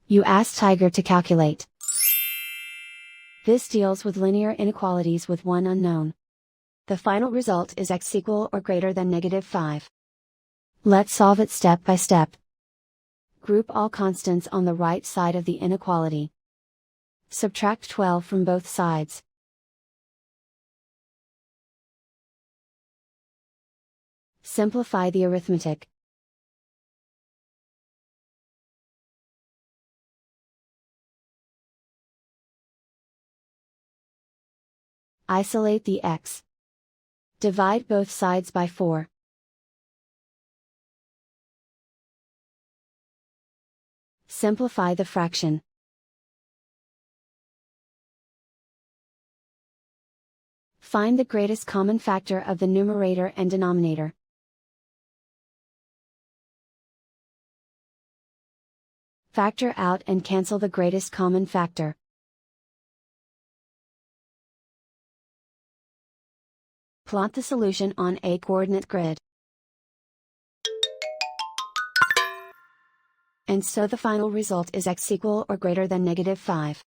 You ask Tiger to calculate. This deals with linear inequalities with one unknown. The final result is x equal or greater than -5. Let's solve it step by step. Group all constants on the right side of the inequality. Subtract 12 from both sides. Simplify the arithmetic. Isolate the x. Divide both sides by 4. Simplify the fraction. Find the greatest common factor of the numerator and denominator. Factor out and cancel the greatest common factor. Plot the solution on a coordinate grid. And so the final result is x equal or greater than -5.